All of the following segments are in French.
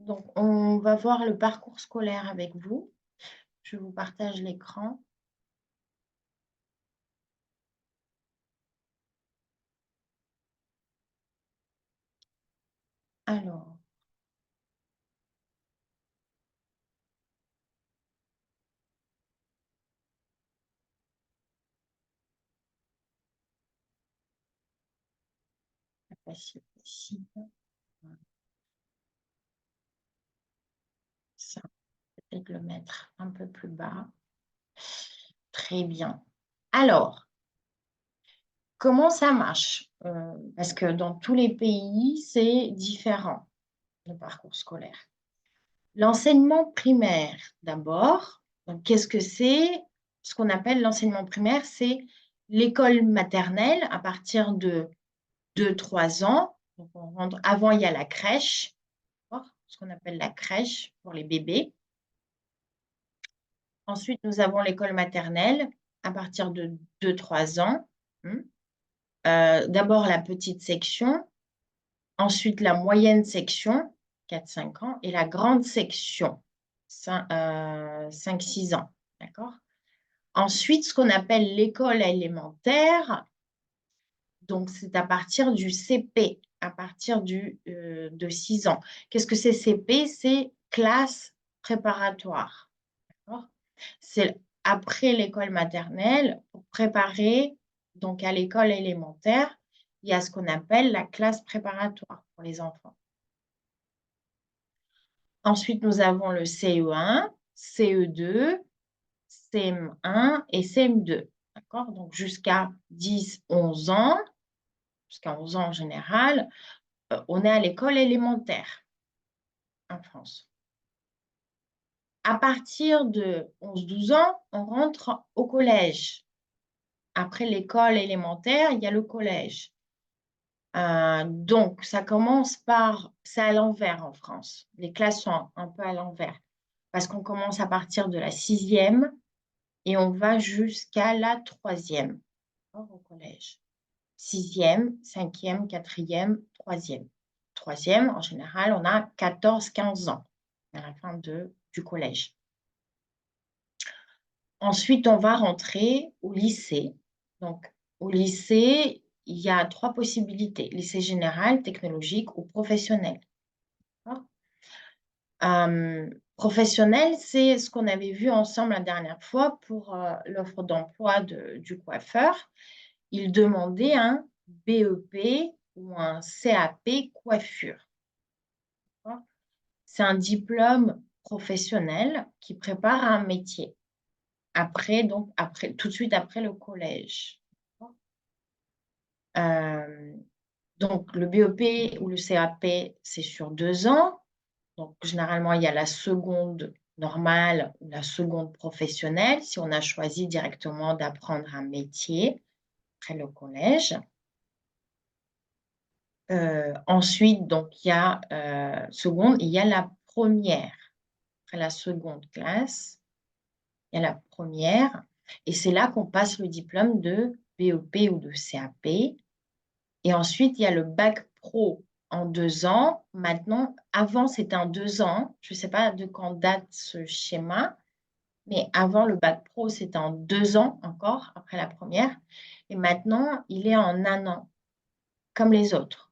Donc, on va voir le parcours scolaire avec vous. Je vous partage l'écran. Alors, facile ici. Ça, peut-être le mettre un peu plus bas. Très bien. Alors, comment ça marche? Parce que dans tous les pays, c'est différent, le parcours scolaire. L'enseignement primaire, d'abord. Donc, qu'est-ce que c'est? Ce qu'on appelle l'enseignement primaire, c'est l'école maternelle à partir de 2-3 ans. Donc, avant, il y a la crèche, ce qu'on appelle la crèche pour les bébés. Ensuite, nous avons l'école maternelle à partir de 2-3 ans. D'abord la petite section, ensuite la moyenne section, 4-5 ans, et la grande section, 5-6 ans. D'accord? Ensuite, ce qu'on appelle l'école élémentaire, donc c'est à partir du CP, à partir de 6 ans. Qu'est-ce que c'est CP? C'est classe préparatoire. C'est après l'école maternelle, pour préparer donc à l'école élémentaire, il y a ce qu'on appelle la classe préparatoire pour les enfants. Ensuite, nous avons le CE1, CE2, CM1 et CM2. D'accord? Donc, jusqu'à 10-11 ans, jusqu'à 11 ans en général, on est à l'école élémentaire en France. À partir de 11-12 ans, on rentre au collège. Après l'école élémentaire, il y a le collège. Donc, ça commence par, c'est à l'envers en France. Les classes sont un peu à l'envers. Parce qu'on commence à partir de la 6e et on va jusqu'à la 3e au collège. 6e, 5e, 4e, 3e. 3e, en général, on a 14-15 ans à la fin du collège. Ensuite, on va rentrer au lycée. Donc, au lycée, il y a 3 possibilités. Lycée général, technologique ou professionnel. Professionnel, c'est ce qu'on avait vu ensemble la dernière fois pour l'offre d'emploi du coiffeur. Il demandait un BEP ou un CAP coiffure. C'est un diplôme professionnel qui prépare à un métier. Tout de suite après le collège. Donc, le BEP ou le CAP, c'est sur 2 ans. Donc, généralement, il y a la seconde normale ou la seconde professionnelle, si on a choisi directement d'apprendre un métier après le collège. Ensuite, donc, il y a seconde, il y a la première. Après la seconde classe, il y a la première. Et c'est là qu'on passe le diplôme de BEP ou de CAP. Et ensuite, il y a le bac pro en 2 ans. Maintenant, avant, c'était en 2 ans. Je ne sais pas de quand date ce schéma, mais avant, le bac pro, c'était en 2 ans encore, après la première. Et maintenant, il est en 1 an, comme les autres.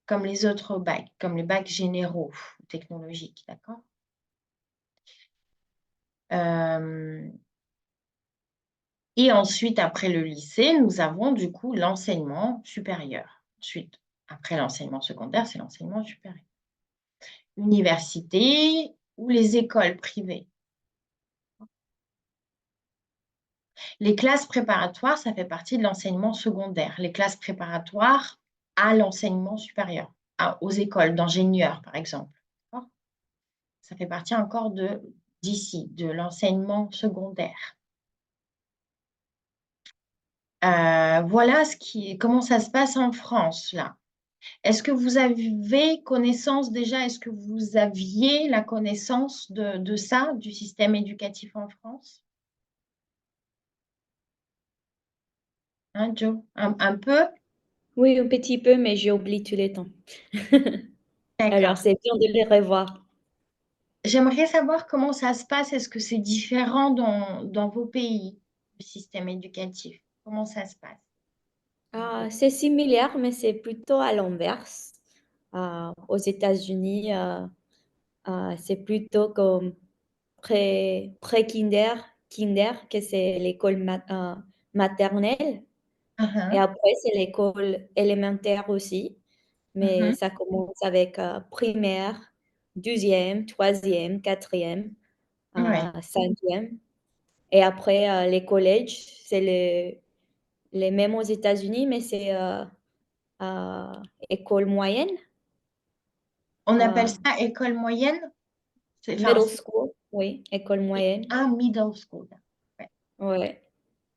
Comme les autres bacs, comme les bacs généraux technologiques. D'accord? Et ensuite, après le lycée, nous avons du coup l'enseignement supérieur. Ensuite, après l'enseignement secondaire, c'est l'enseignement supérieur. Université ou les écoles privées. Les classes préparatoires, ça fait partie de l'enseignement secondaire. Les classes préparatoires à l'enseignement supérieur, aux écoles d'ingénieurs, par exemple. Ça fait partie encore d'ici, de l'enseignement secondaire. Voilà comment ça se passe en France, là. Est-ce que vous avez connaissance déjà, est-ce que vous aviez la connaissance de ça, du système éducatif en France? Hein, Joe? Un peu? Oui, un petit peu, mais j'ai oublié tous les temps. Alors, D'accord. c'est bien de les revoir. J'aimerais savoir comment ça se passe. Est-ce que c'est différent dans vos pays, le système éducatif? Comment ça se passe? C'est similaire, mais c'est plutôt à l'inverse. Aux États-Unis, c'est plutôt comme pré-kinder, kinder, que c'est l'école maternelle. Et Mhm, après, c'est l'école élémentaire aussi. Mais mhm. ça commence avec primaire, deuxième, troisième, quatrième, Ouais. cinquième. Et après, les collèges, c'est les mêmes aux États-Unis, mais c'est euh, école moyenne, On appelle euh, ça école moyenne? Enfin, middle school, oui, école moyenne. un middle school. Ouais. Ouais.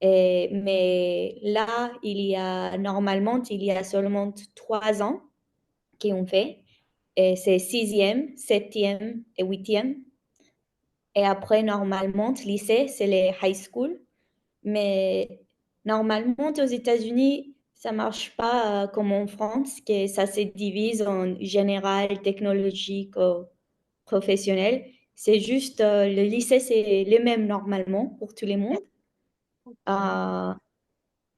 Mais là, normalement, il y a seulement 3 ans qu'on fait. Et c'est sixième, septième et huitième. Et après, normalement, lycée, c'est les high school. Mais normalement, aux États-Unis, ça marche pas comme en France, que ça se divise en général, technologique, professionnel. C'est juste le lycée, c'est le même normalement pour tout le monde. Ok. Euh,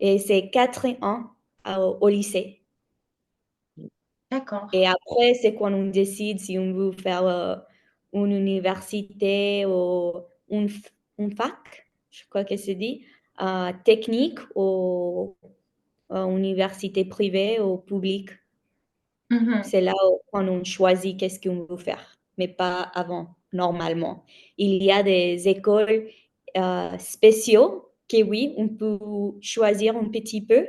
et c'est 4 ans au lycée. D'accord. Et après, c'est quand on décide si on veut faire une université ou une fac, je crois que c'est dit, technique ou université privée ou publique. Mhm. C'est là où quand on choisit qu'est-ce qu'on veut faire, mais pas avant, normalement. Il y a des écoles spéciaux que oui, on peut choisir un petit peu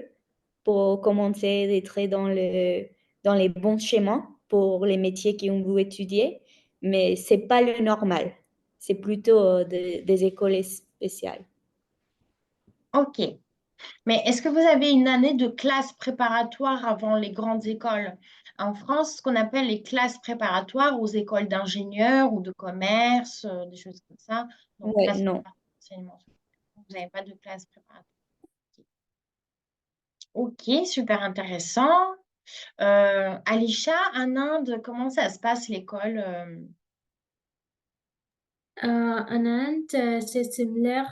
pour commencer d'être dans les bons schémas pour les métiers qu'on veut étudier, mais c'est pas le normal. C'est plutôt des écoles spéciales. Ok. Mais est-ce que vous avez une année de classe préparatoire avant les grandes écoles? En France, ce qu'on appelle les classes préparatoires aux écoles d'ingénieurs ou de commerce, des choses comme ça. Donc, Ouais, classe non. préparatoire d'enseignement. Vous n'avez pas de classe préparatoire. Ok, super intéressant. Alisha, en Inde, comment ça se passe l'école? En Inde, c'est similaire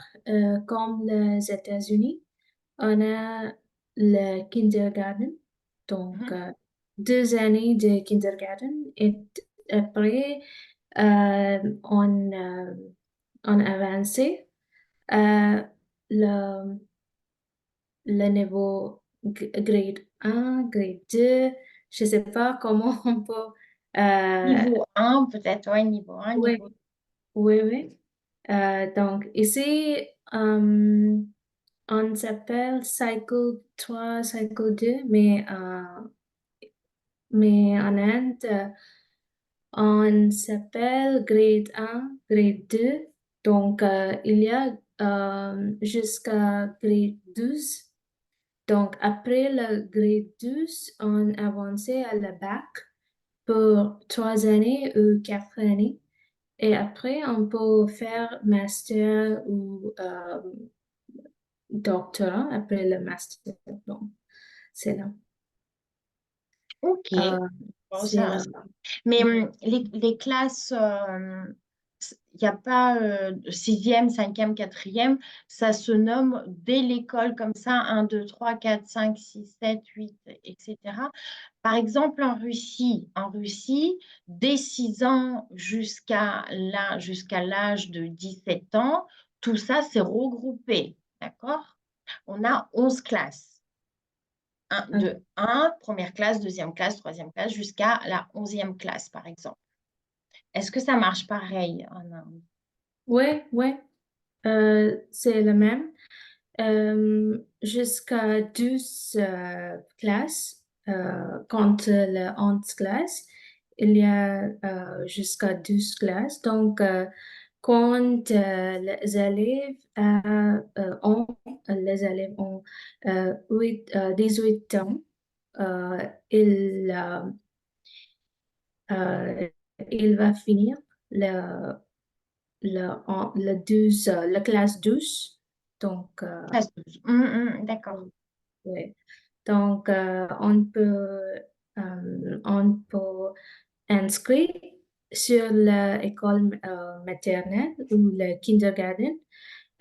comme les États-Unis. On a le kindergarten, donc Mhm. 2 années de kindergarten et après on avancé à le, le niveau grade 1, grade 2. Je ne sais pas comment on peut. euh, Niveau un, peut-être, ouais, niveau un, oui, niveau oui, oui. Donc ici, on s'appelle Cycle 3, Cycle 2, mais en Inde, on s'appelle Grade 1, Grade 2. Donc, il y a jusqu'à Grade 12. Donc, après le Grade 12, on avançait à la bac pour 3 années ou 4 années. Et après, on peut faire master ou doctorat après le master. Donc, c'est là. Ok, Euh, bon, c'est là. mais les classes, il n'y a pas sixième, cinquième, quatrième, ça se nomme dès l'école comme ça, un, 2, 3, 4, 5, 6, 7, 8, etc. Par exemple, en Russie, dès 6 ans jusqu'à l'âge de 17 ans, tout ça, c'est regroupé, d'accord? On a 11 classes. Ok. De 1, première classe, deuxième classe, troisième classe, jusqu'à la 11e classe, par exemple. Est-ce que ça marche pareil en Inde? Ouais, ouais, c'est le même. Jusqu'à 12 classes, quand le 11 classes, il y a jusqu'à 12 classes. Donc, quand les élèves ont 18 ans, euh, ils, euh, euh, il va finir le, le 12, la classe 12. Donc, Classe 12. D'accord. ouais. Donc, on peut inscrits sur l'école maternelle ou le kindergarten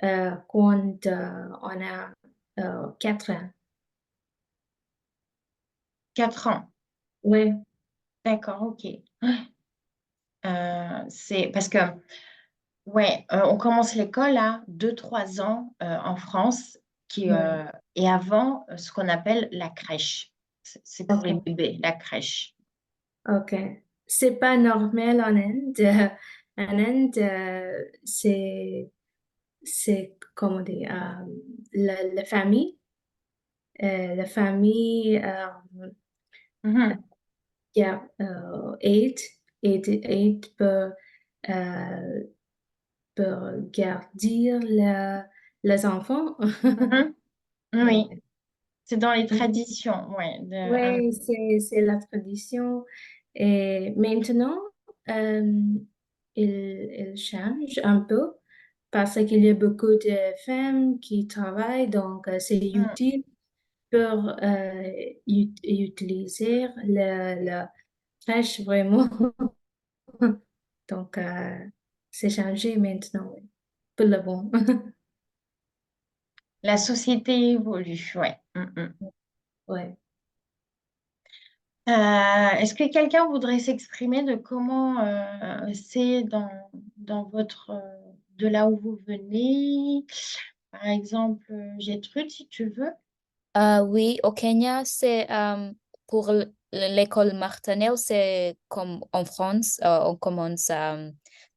quand on a 4 ans. 4 ans. Oui, D'accord, ok. C'est parce que, ouais, on commence l'école à 2-3 ans en France, oui. et avant, ce qu'on appelle la crèche. C'est pour les Ok. bébés, la crèche. Ok. C'est pas normal en Inde. En Inde, c'est comment dire, la famille. La famille Mhm, yeah, aide euh, pour garder les enfants. mhm. Oui, Ouais. c'est dans les traditions, ouais. Oui, c'est la tradition. Et maintenant, euh, il change un peu parce qu'il y a beaucoup de femmes qui travaillent, donc c'est Mm. utile pour utiliser la crèche vraiment. Donc, c'est changé maintenant, oui, pour le bon. La société évolue, ouais. Ouais. Est-ce que quelqu'un voudrait s'exprimer de comment c'est dans votre de là où vous venez? Par exemple, Gertrude, si tu veux. Oui, au Kenya, c'est pour l'école maternelle, c'est comme en France, on commence à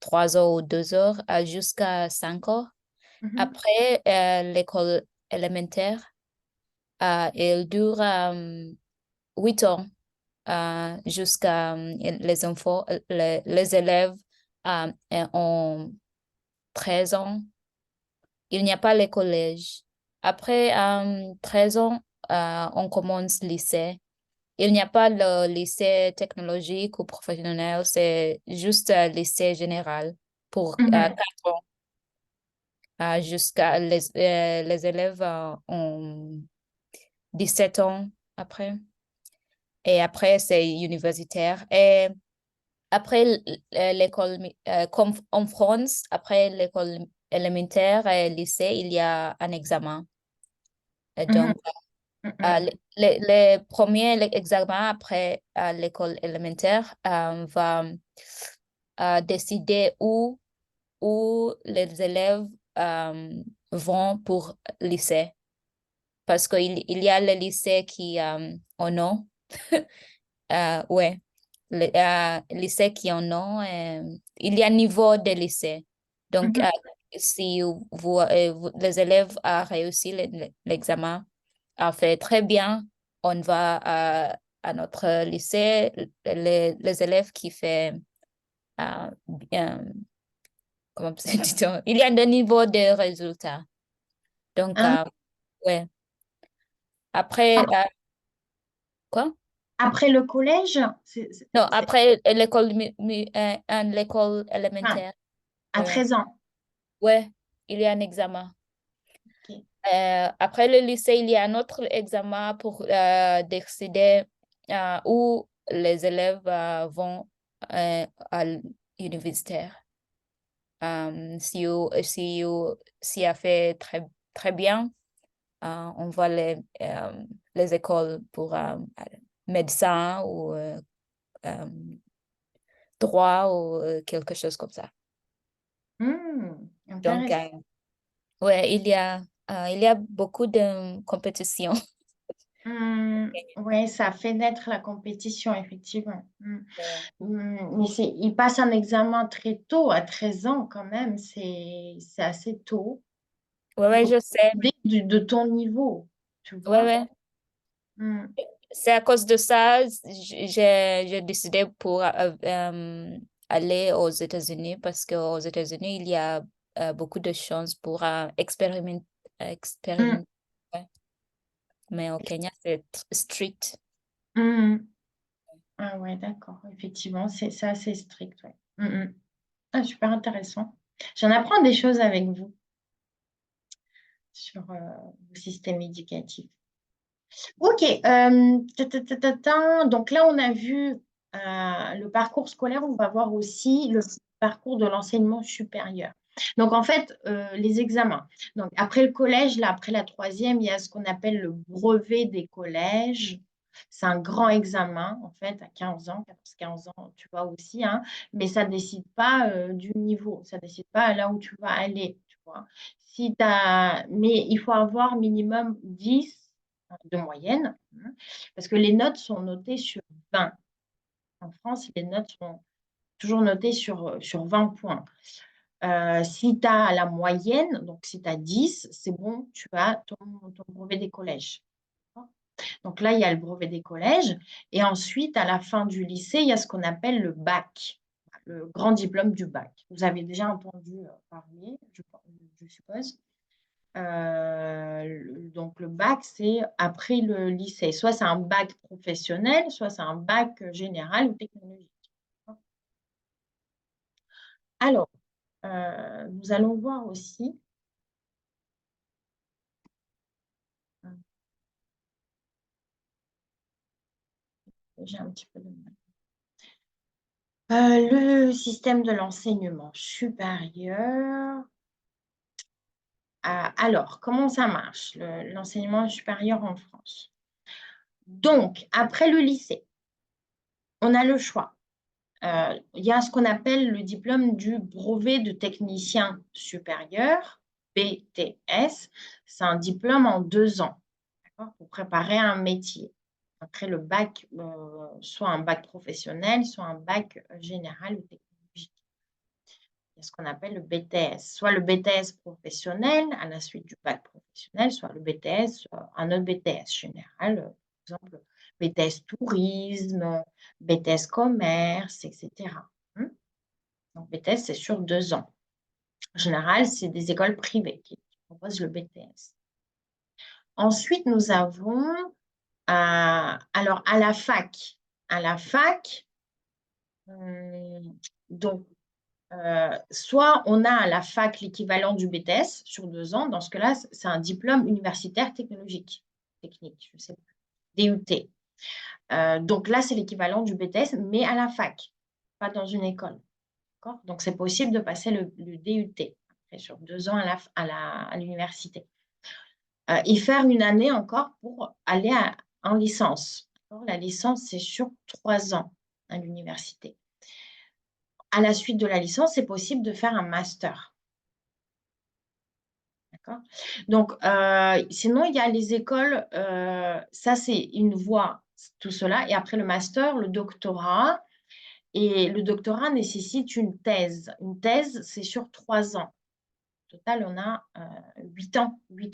3 heures ou 2 heures jusqu'à 5 heures. Mhm, Après, l'école élémentaire, elle dure 8 ans jusqu'à les enfants, les élèves ont 13 ans. Il n'y a pas les collèges. Après 13 ans, on commence le lycée. Il n'y a pas le lycée technologique ou professionnel, c'est juste lycée général pour mhm. 4 ans. Jusqu'à les élèves ont 17 ans après. Et après, c'est universitaire. Et après l'école, comme en France, après l'école élémentaire et lycée, il y a un examen. Et Mhm, donc, mhm, les premiers examens après l'école élémentaire va décider où les élèves vont pour lycée. Parce qu'il y a le lycée qui en ont. Ouais. Lycée qui en ont. Il y a niveau de lycée. Donc, mhm, si les élèves ont réussi l'examen, a fait très bien, on va à notre lycée. Les élèves qui fait bien, comment dit-on? Il y a des niveaux de résultats. Donc, hein. ouais. Après, Ap- quoi? Après le collège, Non, après l'école l'école enfin, élémentaire. à Ouais. 13 ans. Ouais, il y a un examen. Ok. Après le lycée, il y a un autre examen pour décider où les élèves vont à l'université. Si a fait très, très bien, on voit les écoles pour médecin ou euh, droit ou quelque chose comme ça. Donc, Intéressant. ouais, il y a beaucoup de compétitions. Ouais, ça fait naître la compétition, effectivement. Ouais, Mais il passe un examen très tôt, à 13 ans quand même, c'est assez tôt ouais, pour je sais. décider de ton niveau, tu Ouais, vois. ouais. Mm. C'est à cause de ça, j'ai décidé pour aller aux États-Unis parce qu'aux États-Unis, il y a beaucoup de chances pour expérimenter. Mm. expérimenter. Ouais. Mais au Kenya, c'est strict. Mm. Ah ouais, d'accord, effectivement, c'est assez strict, ouais. Ah, super intéressant. J'en apprends des choses avec vous sur le système éducatif. Ok, donc là on a vu le parcours scolaire, on va voir aussi le parcours de l'enseignement supérieur. Donc, en fait, les examens. Donc, après le collège, là, après la troisième, il y a ce qu'on appelle le brevet des collèges. C'est un grand examen, en fait, à 15 ans, 14-15 ans, tu vois aussi, hein, mais ça ne décide pas du niveau, ça ne décide pas là où tu vas aller, tu vois. Mais il faut avoir minimum 10 de moyenne, hein, parce que les notes sont notées sur 20. En France, les notes sont toujours notées sur 20 points. Si tu as la moyenne, donc si tu as 10, c'est bon, tu as ton brevet des collèges. Donc là, il y a le brevet des collèges. Et ensuite, à la fin du lycée, il y a ce qu'on appelle le bac, le grand diplôme du bac. Vous avez déjà entendu parler, je suppose. Donc le bac, c'est après le lycée. Soit c'est un bac professionnel, soit c'est un bac général ou technologique. Alors, nous allons voir aussi. J'ai un petit peu de mal. Le système de l'enseignement supérieur. Alors, comment ça marche, l'enseignement supérieur en France? Donc, après le lycée, on a le choix. Il y a ce qu'on appelle le diplôme du brevet de technicien supérieur, BTS. C'est un diplôme en 2 ans, pour préparer un métier. Après le bac, soit un bac professionnel, soit un bac général ou technologique. Il y a ce qu'on appelle le BTS, soit le BTS professionnel à la suite du bac professionnel, soit le BTS, un autre BTS général, par exemple BTS tourisme, BTS commerce, etc. Donc BTS, c'est sur 2 ans. En général, c'est des écoles privées qui proposent le BTS. Ensuite, nous avons, alors à la fac, donc soit on a à la fac l'équivalent du BTS sur 2 ans. Dans ce cas-là, c'est un diplôme universitaire technologique, technique, je sais plus, DUT. Donc là, c'est l'équivalent du BTS, mais à la fac, pas dans une école. Donc, c'est possible de passer le DUT après, sur 2 ans à l'université. Et faire une année encore pour aller en licence. La licence, c'est sur 3 ans à l'université. À la suite de la licence, c'est possible de faire un master. D'accord? Donc, sinon, il y a les écoles, ça, c'est une voie, tout cela. Et après le master, le doctorat. Et le doctorat nécessite une thèse. Une thèse, c'est sur 3 ans. Au total, on a 8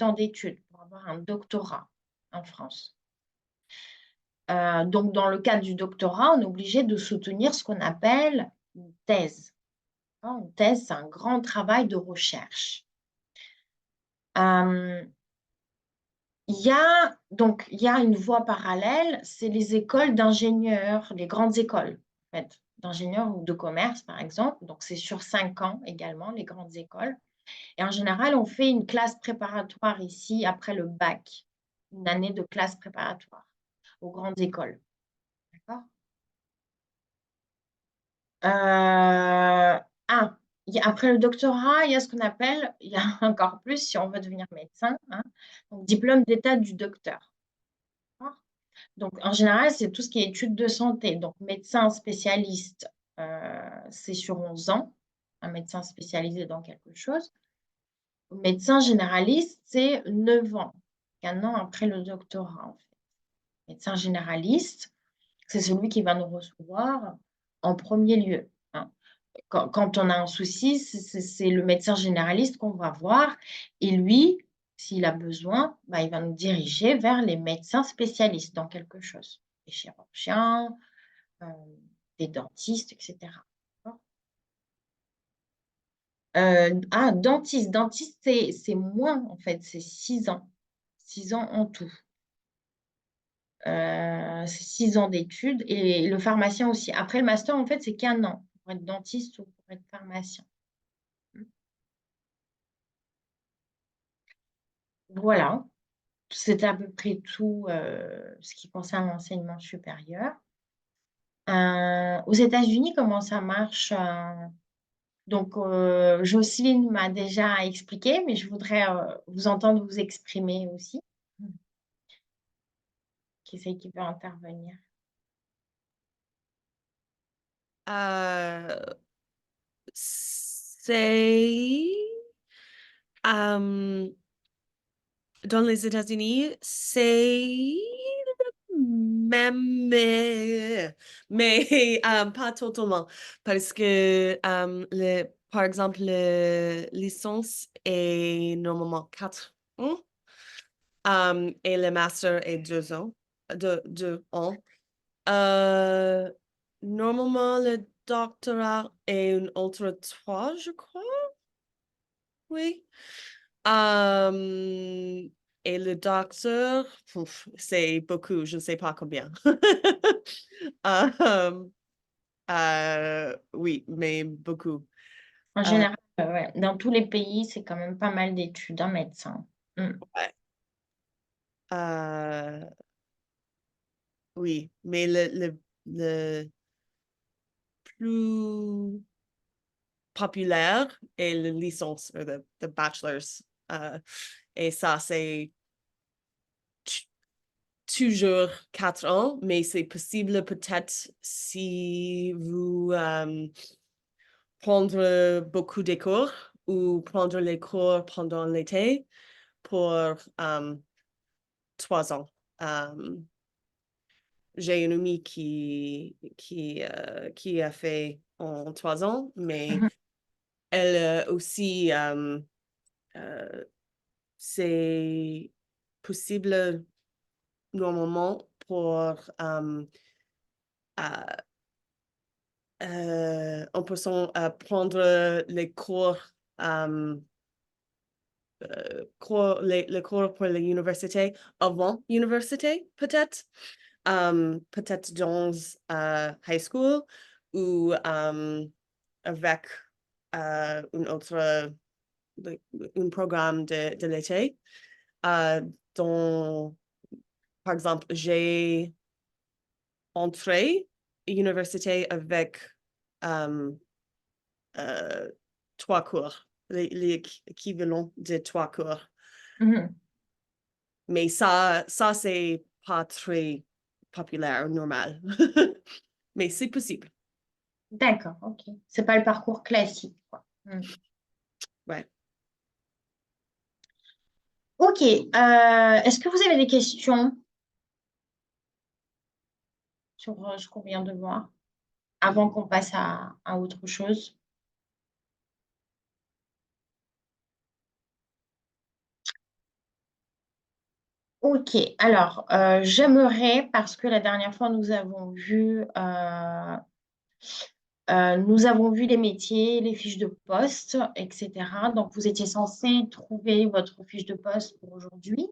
ans d'études pour avoir un doctorat en France. Donc, dans le cadre du doctorat, on est obligé de soutenir ce qu'on appelle une thèse. Une thèse, c'est un grand travail de recherche. Il y a une voie parallèle, c'est les écoles d'ingénieurs, les grandes écoles en fait, d'ingénieurs ou de commerce, par exemple. Donc, c'est sur 5 ans également, les grandes écoles. Et en général, on fait une classe préparatoire ici après le bac, une année de classe préparatoire aux grandes écoles. D'accord? Après le doctorat, il y a ce qu'on appelle, il y a encore plus si on veut devenir médecin, donc diplôme d'état du docteur. Donc, en général, c'est tout ce qui est études de santé. Donc, médecin spécialiste, c'est sur 11 ans, un médecin spécialisé dans quelque chose. Médecin généraliste, c'est 9 ans, 1 an après le doctorat, en fait. Médecin généraliste, c'est celui qui va nous recevoir en premier lieu. Quand on a un souci, c'est le médecin généraliste qu'on va voir. Et lui, s'il a besoin, il va nous diriger vers les médecins spécialistes dans quelque chose. Des chirurgiens, des dentistes, etc. Dentiste, c'est moins en fait, c'est 6 ans. 6 ans en tout. C'est 6 ans d'études et le pharmacien aussi. Après le master, en fait, c'est qu'1 an pour être dentiste ou pour être pharmacien. Voilà, c'est à peu près tout ce qui concerne l'enseignement supérieur. Aux États-Unis, comment ça marche? Donc, Jocelyne m'a déjà expliqué, mais je voudrais vous entendre vous exprimer aussi. Qui c'est qui peut intervenir? Euh, c'est euh, dans les États-Unis, c'est le même, mais pas totalement, parce que par exemple, la licence est normalement 4 ans, et le master est 2 ans, 2 ans. Euh, Normalement, le doctorat est un autre 3, je crois. Oui. Et le docteur, c'est beaucoup, je ne sais pas combien. Um, oui, mais beaucoup. En général, ouais, dans tous les pays, c'est quand même pas mal d'études, un médecin. Ouais. Oui, mais le plus populaire est la licence, ou the bachelor's. Et ça, c'est toujours 4 ans, mais c'est possible peut-être si vous prendre beaucoup de cours ou prendre les cours pendant l'été pour 3 ans. J'ai une amie qui a fait en 3 ans, mais elle aussi, c'est possible normalement pour en passant à prendre les cours, les cours pour l'université avant l'université, peut-être. Peut-être dans high school ou avec un autre un programme de l'été. Dont, par exemple, j'ai entré à l'université avec 3 cours, l'équivalent de 3 cours. Mais ça c'est pas très populaire, normal. Mais c'est possible. D'accord, ok. C'est pas le parcours classique, quoi. Ouais. Ok. Est-ce que vous avez des questions sur ce qu'on vient de voir avant qu'on passe à autre chose? Ok, alors j'aimerais, parce que la dernière fois nous avons vu les métiers, les fiches de poste, etc. Donc vous étiez censé trouver votre fiche de poste pour aujourd'hui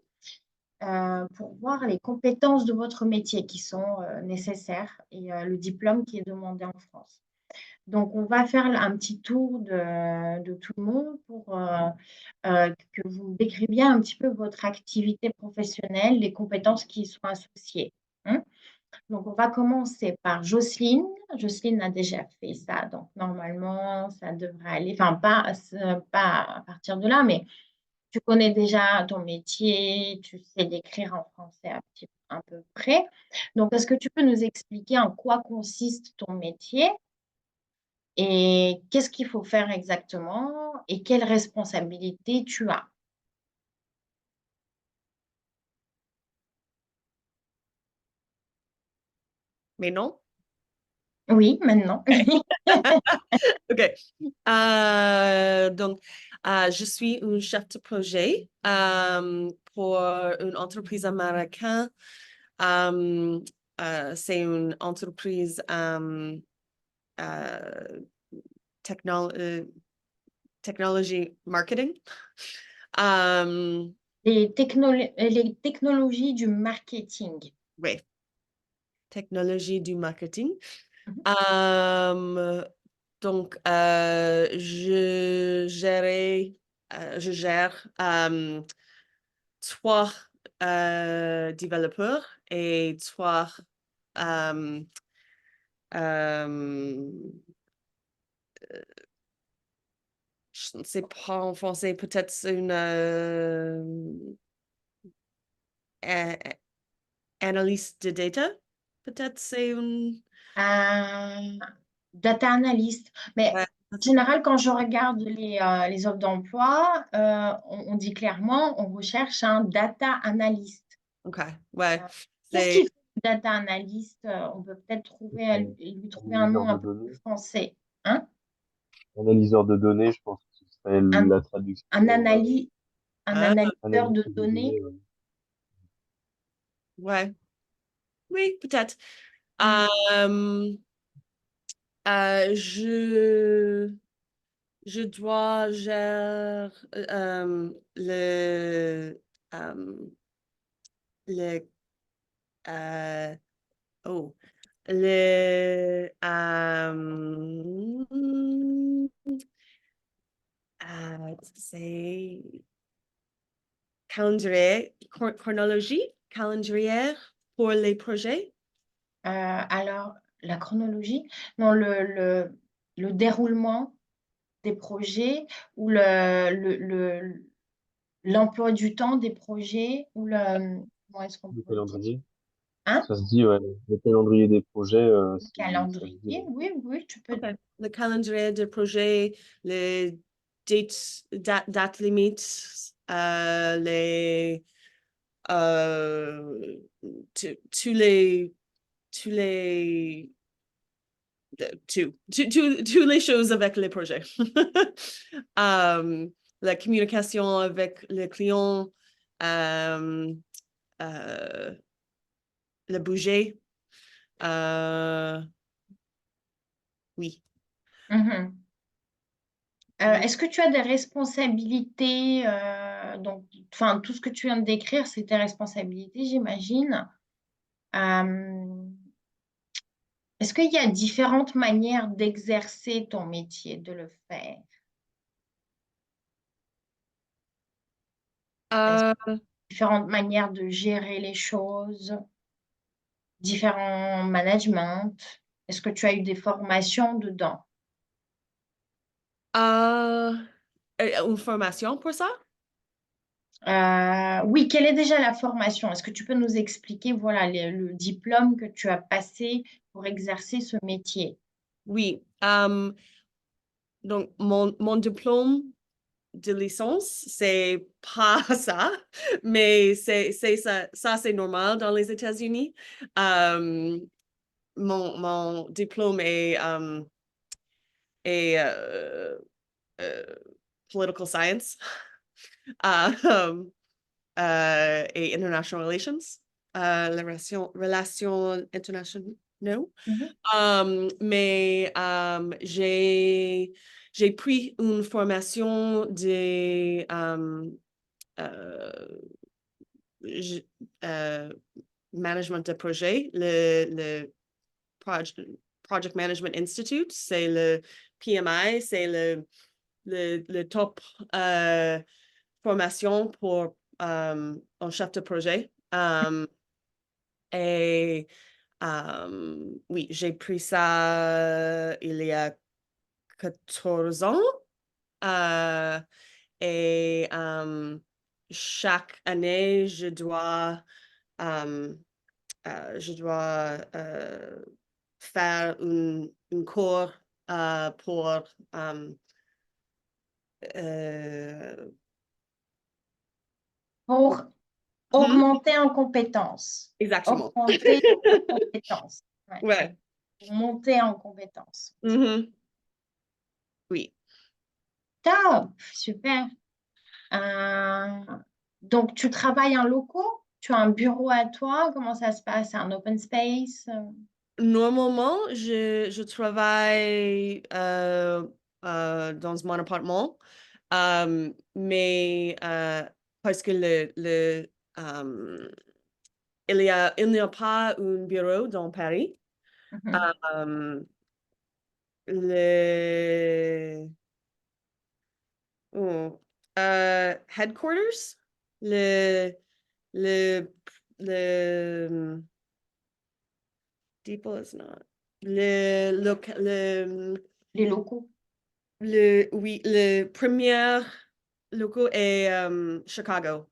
pour voir les compétences de votre métier qui sont nécessaires et le diplôme qui est demandé en France. Donc, on va faire un petit tour de tout le monde pour que vous décriviez un petit peu votre activité professionnelle, les compétences qui y sont associées. Hein. Donc, on va commencer par Jocelyne. Jocelyne a déjà fait ça, donc normalement, ça devrait aller. Enfin, pas à partir de là, mais tu connais déjà ton métier, tu sais l'écrire en français à peu près. Donc, est-ce que tu peux nous expliquer en quoi consiste ton métier? Et qu'est-ce qu'il faut faire exactement et quelles responsabilités tu as? Mais non? Oui, maintenant. OK. Donc, je suis un chef de projet pour une entreprise américaine. C'est une entreprise technology marketing. Les technologies du marketing. Oui, technologie du marketing. Mhm. Donc, je gère 3 développeurs et 3 je ne sais pas en français, peut-être une analyse de data. Peut-être c'est une... Data analyst. Mais Ouais, en général, quand je regarde les offres d'emploi, on dit clairement, on recherche un data analyst. OK, ouais. Qu'est-ce C'est qu'il fait data analyst? On peut peut-être trouver, lui trouver un nom Analyseur un de peu plus données. français. Hein? Analyseur de données, je pense que ce serait Un, la traduction. un analyseur de Analyste de données. données, ouais. ouais. Oui, peut-être. Mm. Je dois gérer le oh le c'est calendrier, chronologie, calendrier pour les projets. Alors, la chronologie, non, le déroulement des projets ou l'emploi du temps des projets ou comment est-ce qu'on Le pourrait dire? calendrier. Hein? Ça se dit, ouais. Le calendrier des projets, Le ça se dit, calendrier, ouais. oui, oui, tu peux. Okay. Le calendrier de projet, les date limites, les tous les tous les tous les choses avec les projets. La communication avec le client, le budget, oui. Mhm. Est-ce que tu as des responsabilités donc, enfin, tout ce que tu viens de décrire, c'est tes responsabilités, j'imagine. Est-ce qu'il y a différentes manières d'exercer ton métier, de le faire? Est-ce Euh, qu'il y a différentes manières de gérer les choses, différents managements? Est-ce que tu as eu des formations dedans? une formation pour ça? Oui, quelle est déjà la formation? Est-ce que tu peux nous expliquer, voilà, le diplôme que tu as passé pour exercer ce métier? Oui. Donc, mon diplôme de licence, c'est pas ça, mais c'est ça c'est normal dans les États-Unis. Mon diplôme est political science et international relations, les relations internationales. Mhm. Mais j'ai pris une formation de management de projet, le Project Management Institute, c'est le PMI, c'est le top formation pour un chef de projet. Et oui, j'ai pris ça il y a 14 ans. Euh, et chaque année, je dois faire une cours pour euh, Pour mhm, augmenter en compétences. exactement. Augmenter en compétences. Ouais. Ouais. Pour monter en compétences. Mhm, oui. Top, super. Euh, donc, tu travailles en locaux? Tu as un bureau à toi? Comment ça se passe? C'est un open space? Normalement, je travaille dans mon appartement, mais parce que il n'y a pas un bureau dans Paris. Mhm. Euh, le oh, headquarters, le le le depot is not. Les locaux. Oui, le premier local est Chicago,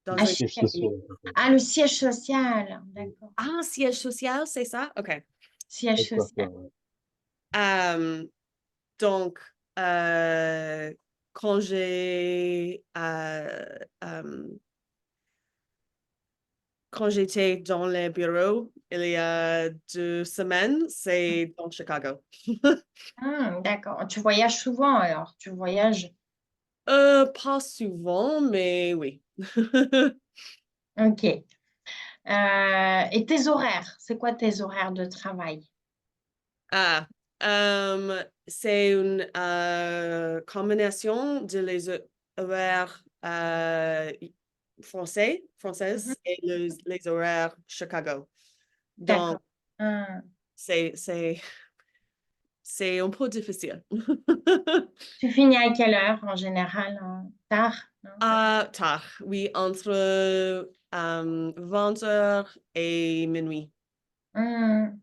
dans Ah, un Siège social. Ah, le siège social. D'accord. Ah, siège social, c'est ça? OK. Siège Pourquoi social. pas, ouais. Donc, quand quand j'étais dans le bureau il y a 2 semaines, c'est dans Chicago. D'accord. Tu voyages souvent alors? Tu voyages? Pas souvent, mais oui. Ok. Et tes horaires? C'est quoi tes horaires de travail? Ah, c'est une combinaison de les horaires françaises Mhm. et les horaires Chicago. Donc, D'accord. Hum. c'est, c'est, c'est un peu difficile. Tu finis à quelle heure en général? Tard? Non? Tard, oui, entre 20h et minuit. Hum.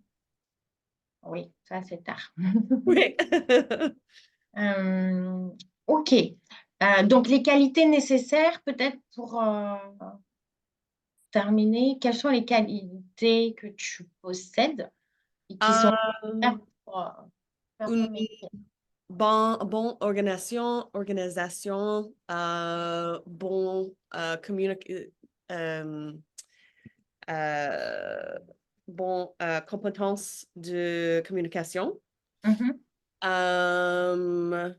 Oui, ça c'est tard. Oui. Euh, ok. Donc les qualités nécessaires peut-être pour terminer, quelles sont les qualités que tu possèdes et qui sont Euh, nécessaires pour faire ton une métier? bon organisation, bon euh, euh, bon compétence de communication. Mhm, Euh,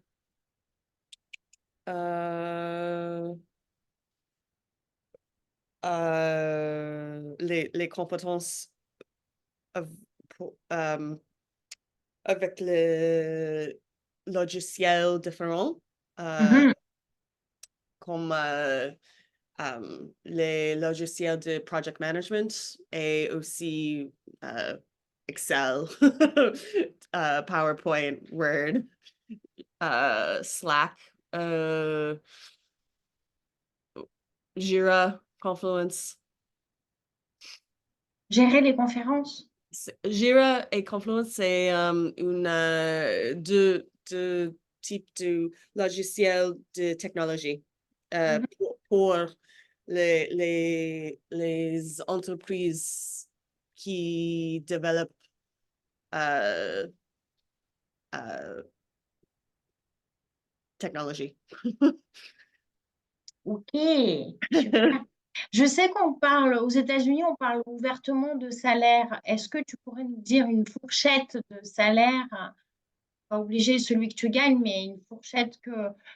euh, les compétences av- euh, avec le logiciel différent, mhm. comme les logiciels de project management et aussi Excel, PowerPoint, Word, Slack, Jira, Confluence. Gérer les conférences? Jira et Confluence, c'est deux types de logiciels de technologie Mhm. pour les entreprises qui développent euh, euh, technologie. Ok, super. Je sais qu'on parle, aux États-Unis, on parle ouvertement de salaire. Est-ce que tu pourrais nous dire une fourchette de salaire, pas obligé celui que tu gagnes, mais une fourchette que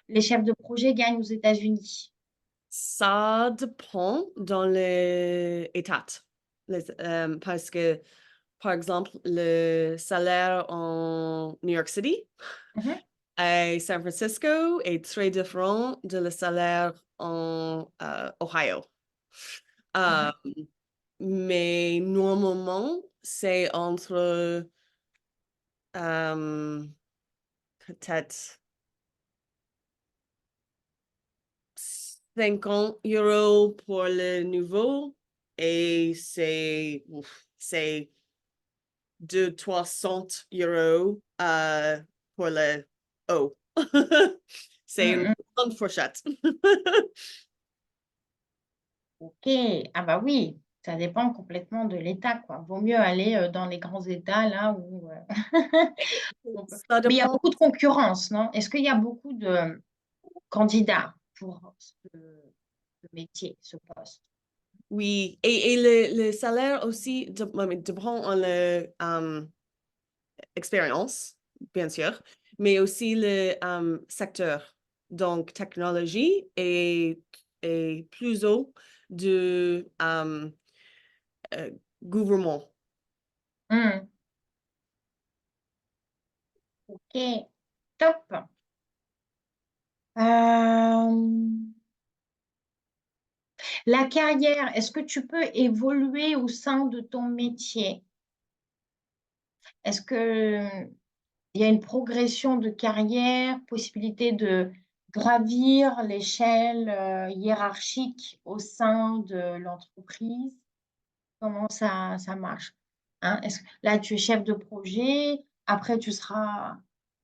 les chefs de projet gagnent aux États-Unis? Ça dépend dans les états. Parce que, par exemple, le salaire en New York City Mhm, et San Francisco est très différent de le salaire en Ohio. mhm. Euh, mais normalement, c'est entre peut-être 50 € pour le nouveau et c'est 200-300 € pour le haut. C'est une Mm, grande fourchette. ok, ah bah oui, ça dépend complètement de l'État, quoi. Vaut mieux aller dans les grands États, là où... Ça Mais il y a dépend. beaucoup de concurrence, non? Est-ce qu'il y a beaucoup de candidats pour ce métier, ce poste? Oui, et le salaire aussi dépend en l'expérience, bien sûr, mais aussi le secteur. Donc, technologie est plus haut de gouvernement. Hmm, ok, top. Euh, la carrière, est-ce que tu peux évoluer au sein de ton métier? Est-ce que il y a une progression de carrière, possibilité de gravir l'échelle hiérarchique au sein de l'entreprise? Comment ça marche? Hein? Là, tu es chef de projet, après tu seras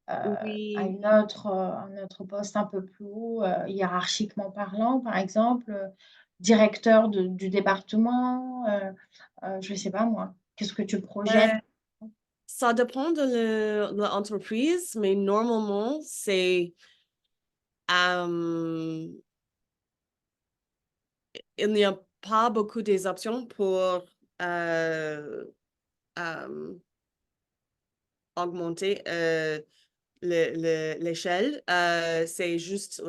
à Oui, un autre poste un peu plus haut, hiérarchiquement parlant, par exemple, directeur du département, je ne sais pas moi. Qu'est-ce que tu projettes? ouais, ça dépend de l'entreprise, mais normalement, euh, il n'y a pas beaucoup des options pour euh, augmenter l'échelle. C'est juste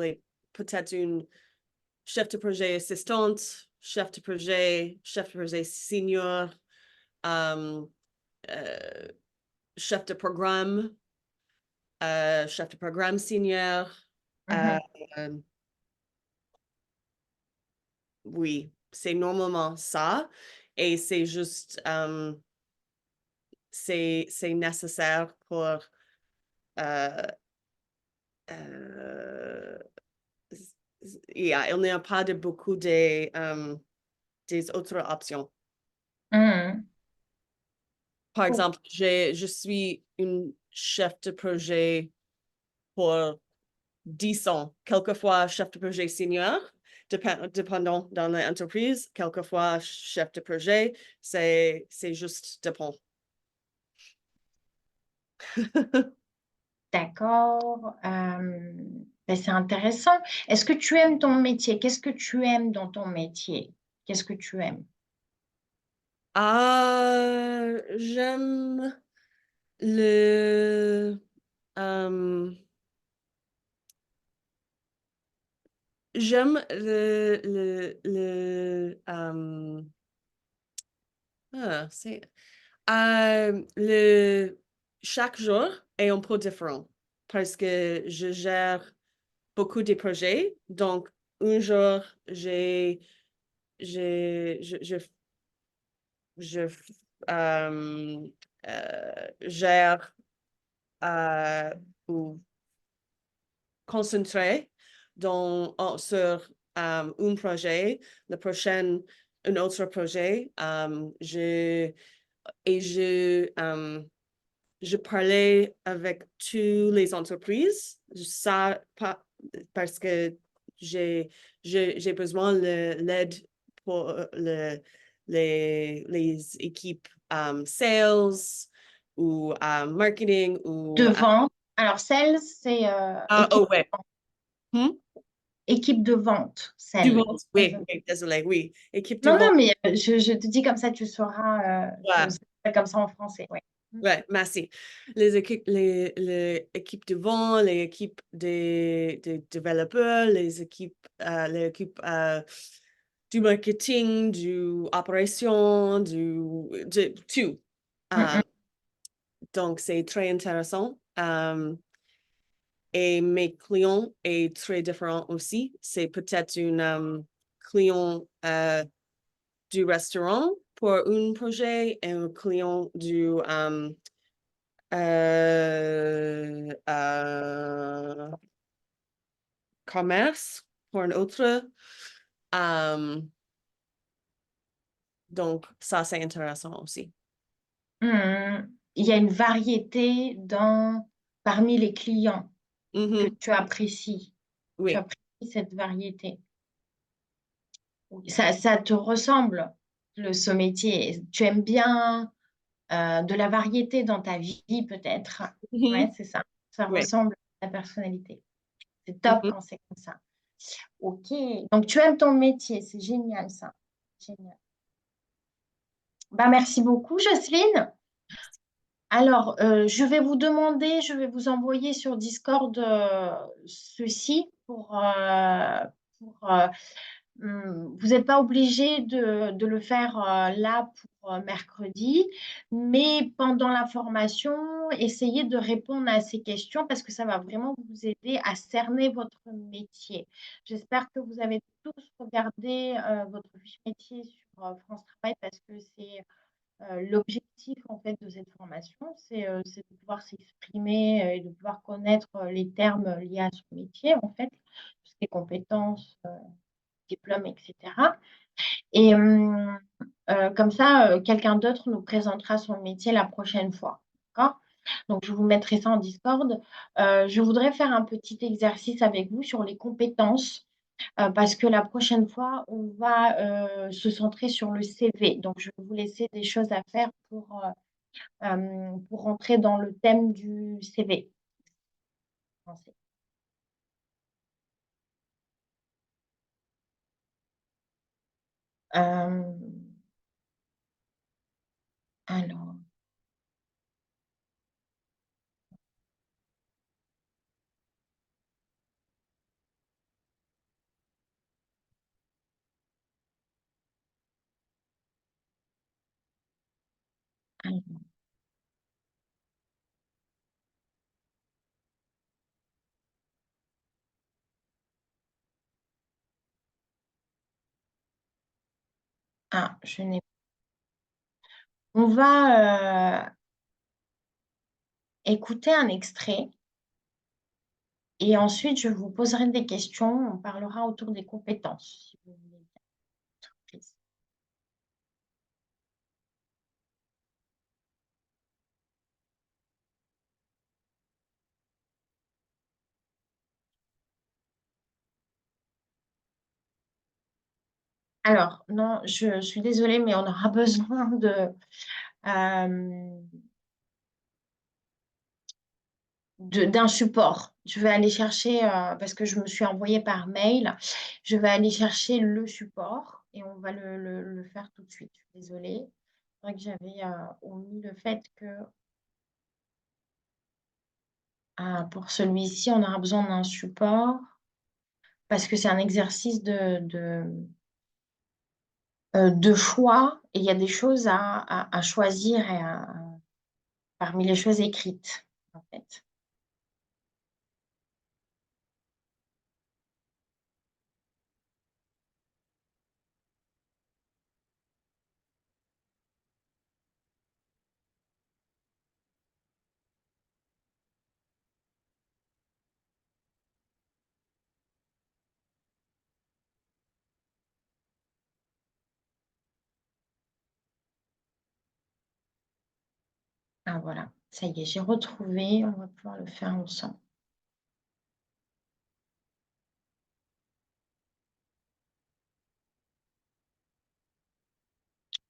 peut-être une chef de projet assistante, chef de projet senior, euh, euh, chef de programme senior. Mhm. Oui, c'est normalement ça. Et c'est juste, c'est nécessaire pour euh, euh, il n'y a pas de beaucoup des autres options. Mhm. Par Cool. exemple, je suis une chef de projet pour 10 ans, quelquefois chef de projet senior, dépendant dans l'entreprise, quelquefois chef de projet, c'est juste dépend. D'accord. Ben, c'est intéressant. Est-ce que tu aimes ton métier? Qu'est-ce que tu aimes dans ton métier? Qu'est-ce que tu aimes? J'aime le j'aime c'est chaque jour est un peu différent parce que je gère beaucoup de projets. Donc, un jour, j'ai, je euh, gère ou concentrer sur un projet, le prochain, un autre projet. Je parlais avec toutes les entreprises, parce que j'ai besoin de l'aide pour les équipes sales ou marketing ou De vente. Alors, sales, c'est oh ouais. Hmm? équipe de vente. Du Sales. vente, oui, oui, désolé, oui. Équipe de Non, vente, non, mais je te dis comme ça, tu sauras que ouais. c'est comme ça en français. Ouais. Ouais, merci. Les équipes de vente, les équipes des développeurs, les équipes du marketing, du opération, de tout. Mm, Euh, donc, c'est très intéressant. Et mes clients est très différents aussi. C'est peut-être un client du restaurant pour un projet et un client du commerce pour un autre. Donc, ça, c'est intéressant aussi. mm. Il y a une variété parmi les clients que Mhm, tu apprécies. Tu oui. apprécies cette variété. Ça te ressemble, ce métier. Tu aimes bien de la variété dans ta vie, peut-être. Ouais, Mhm, c'est ça. Ça oui. ressemble à ta personnalité. C'est top Mhm. quand c'est comme ça. Ok. Donc, tu aimes ton métier. C'est génial, ça. Génial. Bah, merci beaucoup, Jocelyne. Alors, je vais vous envoyer sur Discord ceci vous n'êtes pas obligé de le faire là pour mercredi, mais pendant la formation, essayez de répondre à ces questions parce que ça va vraiment vous aider à cerner votre métier. J'espère que vous avez tous regardé votre fiche métier sur France Travail parce que c'est l'objectif en fait de cette formation, c'est de pouvoir s'exprimer et de pouvoir connaître les termes liés à son métier en fait, toutes les compétences, diplômes, etc. Et Comme ça, quelqu'un d'autre nous présentera son métier la prochaine fois. D'accord? Donc, je vous mettrai ça en Discord. Je voudrais faire un petit exercice avec vous sur les compétences parce que la prochaine fois, on va se centrer sur le CV. Donc, je vais vous laisser des choses à faire pour rentrer dans le thème du CV. Français. Euh, alors, alors, je n'ai. On va écouter un extrait et ensuite je vous poserai des questions. On parlera autour des compétences, si vous voulez bien. Alors, non, je suis désolée, mais on aura besoin euh, d'un support. Je vais aller chercher, parce que je me suis envoyée par mail, je vais aller chercher le support et on va le faire tout de suite. Je suis désolée. C'est vrai que j'avais omis le fait que pour celui-ci, on aura besoin d'un support parce que c'est un exercice de choix et il y a des choses à choisir parmi les choses écrites, en fait. Ah, voilà, ça y est, j'ai retrouvé. On va pouvoir le faire ensemble.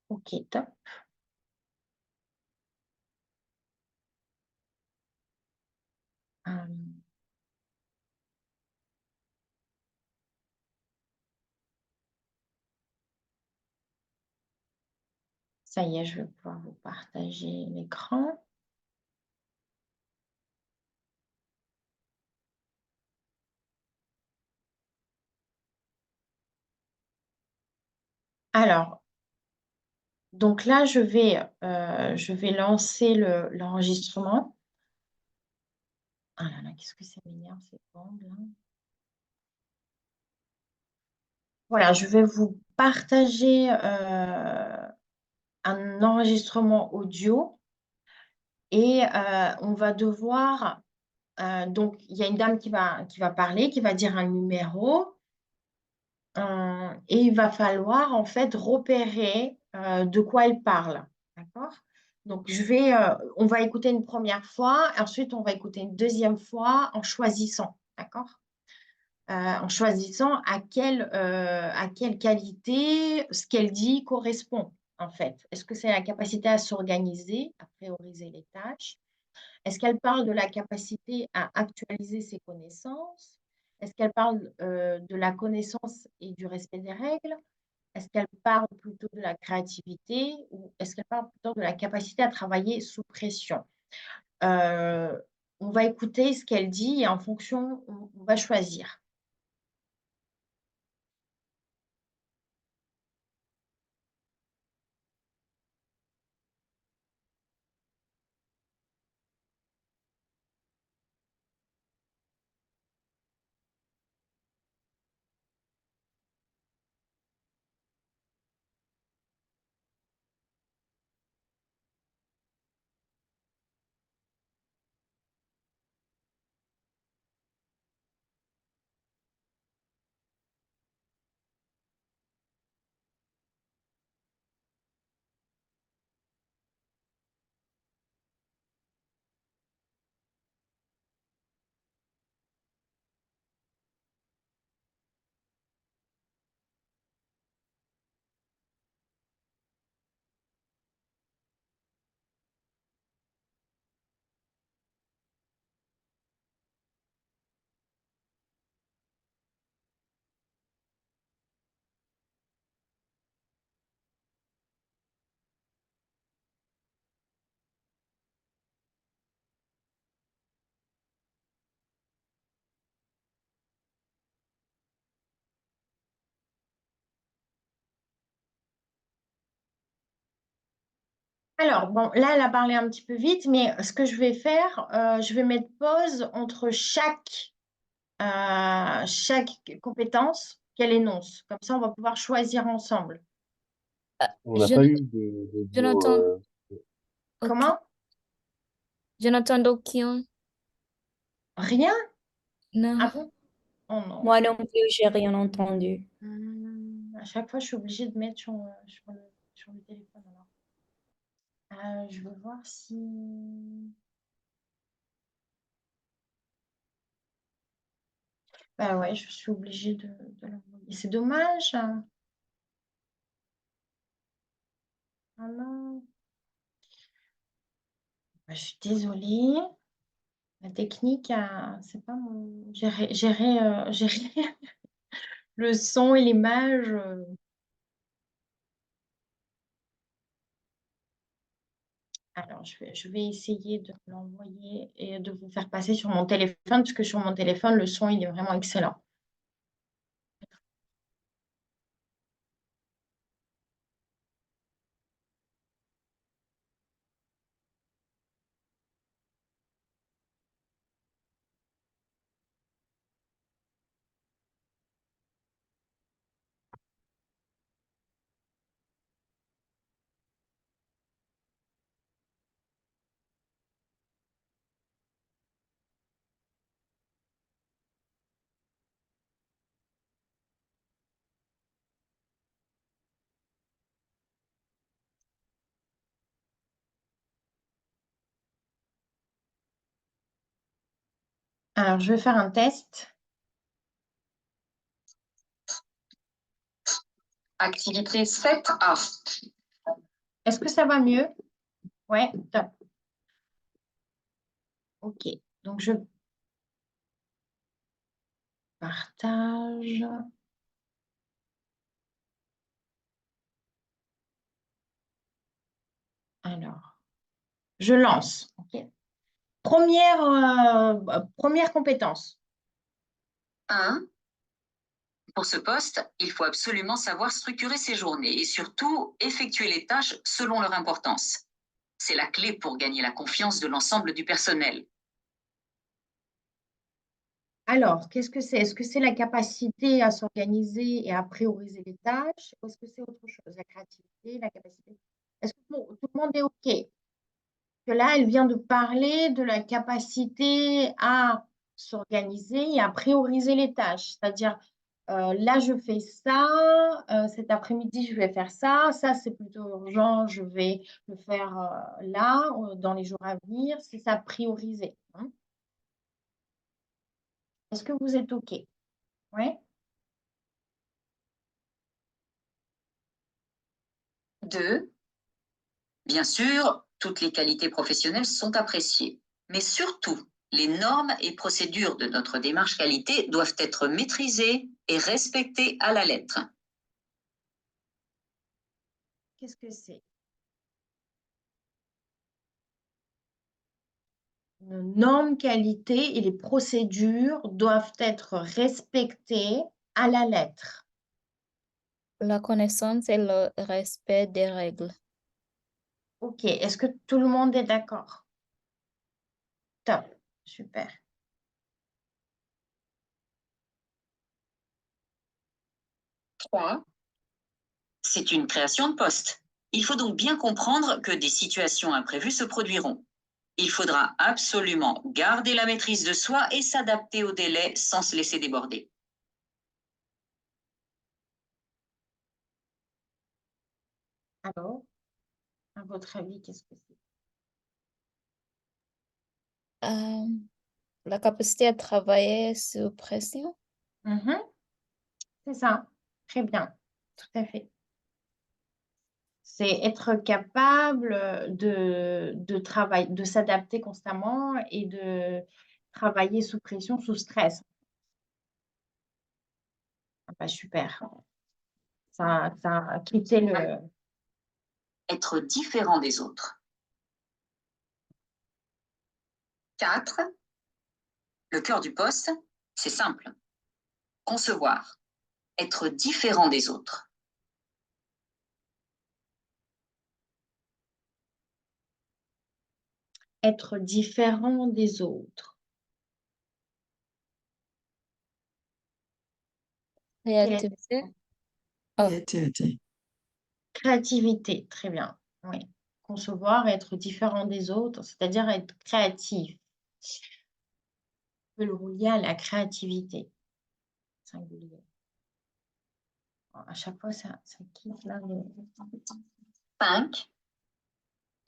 Ok, top. Euh, Ça y est, je vais pouvoir vous partager l'écran. Alors, donc là, je vais lancer l'enregistrement. Ah là là, qu'est-ce que ça m'énerve, ces bandes là. Voilà, je vais vous partager un enregistrement audio et on va devoir, donc il y a une dame qui va parler, qui va dire un numéro et il va falloir en fait repérer de quoi elle parle. D'accord? Donc on va écouter une première fois, ensuite on va écouter une deuxième fois en choisissant. D'accord? En choisissant à quelle qualité ce qu'elle dit correspond, en fait. Est-ce que c'est la capacité à s'organiser, à prioriser les tâches? Est-ce qu'elle parle de la capacité à actualiser ses connaissances? Est-ce qu'elle parle de la connaissance et du respect des règles? Est-ce qu'elle parle plutôt de la créativité ou est-ce qu'elle parle plutôt de la capacité à travailler sous pression? Euh, on va écouter ce qu'elle dit et en fonction, on va choisir. Alors, bon, là, elle a parlé un petit peu vite, mais ce que je vais faire, je vais mettre pause entre chaque compétence qu'elle énonce. Comme ça, on va pouvoir choisir ensemble. On n'a Je, pas eu de je duo, n'entends aucun. Comment? Je n'entends aucun. Rien? Ah Non. bon? Oh non. Moi non plus, j'ai rien entendu. À chaque fois, je suis obligée de mettre sur le téléphone. Alors. Je veux voir si... Bah ouais, je suis obligée de l'envoyer. C'est dommage. Ah non. Bah, je suis désolée. La technique, c'est pas mon... gérer le son et l'image. Alors, je vais essayer de l'envoyer et de vous faire passer sur mon téléphone, parce que sur mon téléphone, le son, il est vraiment excellent. Alors, je vais faire un test. Activité 7A. Est-ce que ça va mieux? Ouais, top. OK. Donc, je partage. Alors, je lance. OK. Première compétence. 1. Pour ce poste, il faut absolument savoir structurer ses journées et surtout effectuer les tâches selon leur importance. C'est la clé pour gagner la confiance de l'ensemble du personnel. Alors, qu'est-ce que c'est? Est-ce que c'est la capacité à s'organiser et à prioriser les tâches? Ou est-ce que c'est autre chose? La créativité, la capacité? Est-ce que tout le monde est OK? Que là, elle vient de parler de la capacité à s'organiser et à prioriser les tâches. C'est-à-dire, là, je fais ça, cet après-midi, je vais faire ça, ça, c'est plutôt urgent, je vais le faire là, dans les jours à venir. C'est ça, prioriser. Hein. Est-ce que vous êtes OK? Oui? 2. Bien sûr, toutes les qualités professionnelles sont appréciées, mais surtout, les normes et procédures de notre démarche qualité doivent être maîtrisées et respectées à la lettre. Qu'est-ce que c'est? Nos normes qualité et les procédures doivent être respectées à la lettre. La connaissance et le respect des règles. OK. Est-ce que tout le monde est d'accord? Top. Super. 3. C'est une création de poste. Il faut donc bien comprendre que des situations imprévues se produiront. Il faudra absolument garder la maîtrise de soi et s'adapter au délai sans se laisser déborder. Alors, à votre avis, qu'est-ce que c'est? Euh, la capacité à travailler sous pression. Mhm. C'est ça. Très bien. Tout à fait. C'est être capable de travailler, de s'adapter constamment et de travailler sous pression, sous stress. Ah bah, super. Ça a quitté le... Être différent des autres. 4. Le cœur du poste, c'est simple. Concevoir. Être différent des autres. être différent des autres. Quelle est Créativité. ta Oh, Créativité. créativité? Très bien. Oui. Concevoir, être différent des autres, c'est-à-dire être créatif. On peut le relier à la créativité singulier. À chaque fois, ça quitte là. 5.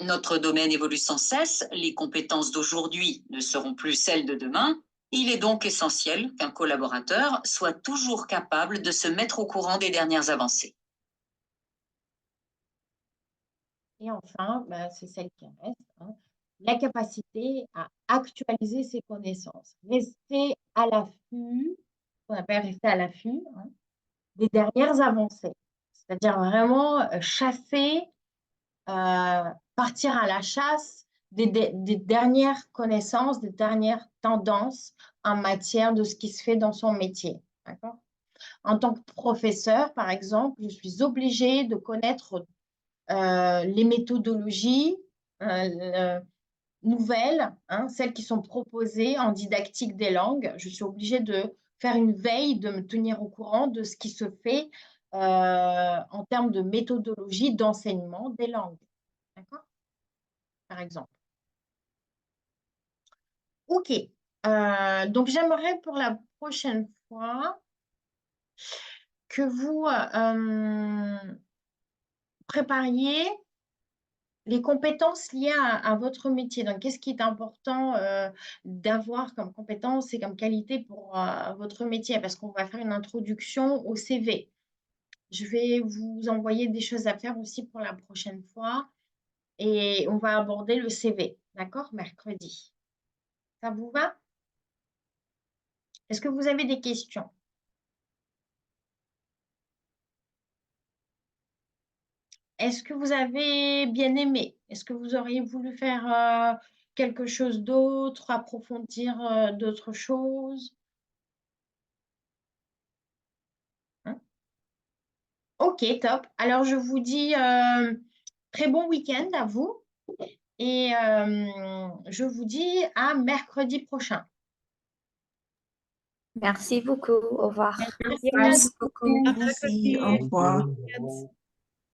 Notre domaine évolue sans cesse, les compétences d'aujourd'hui ne seront plus celles de demain. Il est donc essentiel qu'un collaborateur soit toujours capable de se mettre au courant des dernières avancées. Et enfin, bah, c'est celle qui reste, hein, la capacité à actualiser ses connaissances. Rester à l'affût, qu'on appelle rester à l'affût, hein, des dernières avancées. C'est-à-dire vraiment chasser, partir à la chasse des dernières connaissances, des dernières tendances en matière de ce qui se fait dans son métier. D'accord? En tant que professeur, par exemple, je suis obligée de connaître les méthodologies nouvelles, hein, celles qui sont proposées en didactique des langues. Je suis obligée de faire une veille, de me tenir au courant de ce qui se fait en termes de méthodologie d'enseignement des langues. D'accord? Par exemple. OK. Donc, j'aimerais pour la prochaine fois que vous prépariez les compétences liées à votre métier. Donc, qu'est-ce qui est important d'avoir comme compétences et comme qualité pour votre métier? Parce qu'on va faire une introduction au CV. Je vais vous envoyer des choses à faire aussi pour la prochaine fois. Et on va aborder le CV, d'accord? Mercredi. Ça vous va? Est-ce que vous avez des questions? Est-ce que vous avez bien aimé? Est-ce que vous auriez voulu faire quelque chose d'autre, approfondir d'autres choses? Hein? Ok, top. Alors, je vous dis très bon week-end à vous et je vous dis à mercredi prochain. Merci beaucoup. Au revoir. Merci beaucoup. Merci. Au revoir. Merci.